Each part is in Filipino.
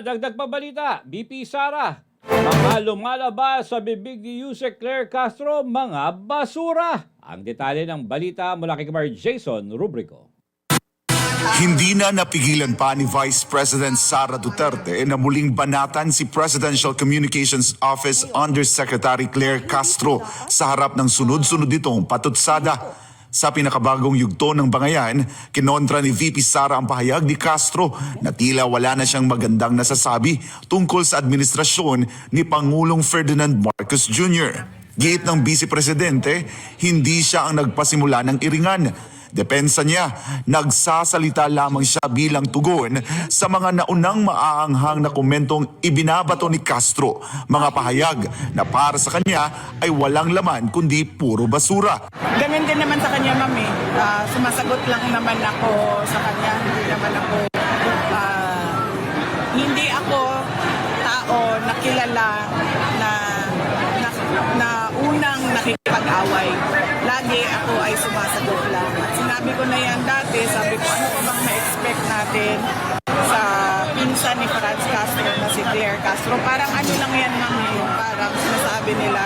dagdag pa balita, BP Sara, mga lumalabas sa bibig ni Yusek Claire Castro, mga basura. Ang detalye ng balita mula kay Kamar Jason Rubrico. Hindi na napigilan pa ni Vice President Sara Duterte na muling banatan si Presidential Communications Office Undersecretary Claire Castro sa harap ng sunod-sunod nitong patutsada. Sa pinakabagong yugto ng bangayan, kinontra ni VP Sara ang pahayag ni Castro na tila wala na siyang magandang nasasabi tungkol sa administrasyon ni Pangulong Ferdinand Marcos Jr. Giit ng Vice Presidente, hindi siya ang nagpasimula ng iringan. Depensa niya, nagsasalita lamang siya bilang tugon sa mga naunang maaanghang na komentong ibinabato ni Castro. Mga pahayag na para sa kanya ay walang laman kundi puro basura. Ganun din naman sa kanya, ma'am eh. Sumasagot lang naman ako sa kanya. Hindi ako tao na kilala na unang nakikipag-away. Lagi ako ay sumasagot lang. At sinabi ko na yan dati, sabi ko ano bang ma-expect natin sa pinsan ni Franz Castro na si Claire Castro. Parang ano lang yan, ma'am, parang sinasabi nila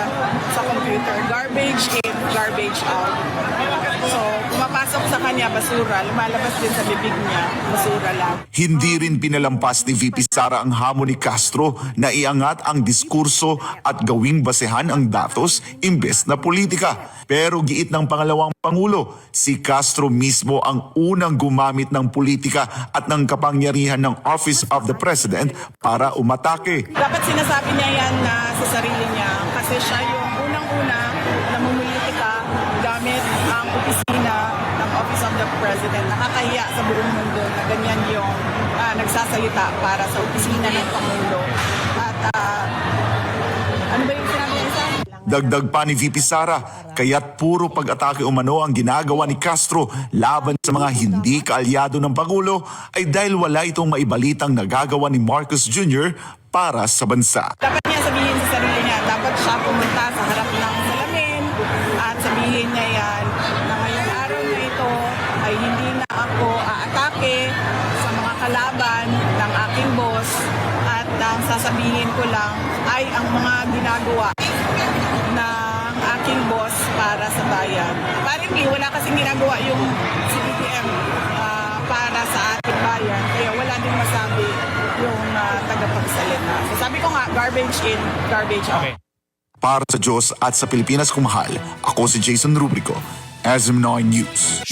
sa computer, garbage in, garbage out. So, pumapasok sa kanya, basura. Lumalabas din sa bibig niya, basura lang. Hindi rin pinalampas ni VP Sara ang hamon ni Castro na iangat ang diskurso at gawing basehan ang datos imbes na politika. Pero giit ng pangalawang Pangulo, si Castro mismo ang unang gumamit ng politika at ng kapangyarihan ng Office of the President para umatake. Dapat sinasabi niya yan na sa sarili niya kasi siya yung unang-una na mumulitika gamit ang opisina ng Office of the President. Nakakahiya sa buong mundo na ganyan yung nagsasalita para sa opisina ng Pangulo. At ano ba yung sinabi niya isa? Dagdag pa ni VP Sara, kaya't puro pag-atake umano ang ginagawa ni Castro laban sa mga hindi kaalyado ng Pangulo ay dahil wala itong maibalitang nagagawa ni Marcos Jr. para sa bansa. Dapat niya sabihin sa sarili niya, dapat siya pumunta sa harap ng salamin at sabihin niya yan na ngayong araw na ito ay hindi na ako aatake sa mga kalaban ng aking boss at ang sasabihin ko lang ay ang mga ginagawa ng aking boss para sa bayan. Apparently, wala kasing ginagawa yung CBTM para sa ating bayan. Kaya wala din masabi yung tagapagsalita. So sabi ko nga, garbage in, garbage out. Okay. Para sa Diyos at sa Pilipinas kumahal, ako si Jason Rubrico, SM9 News.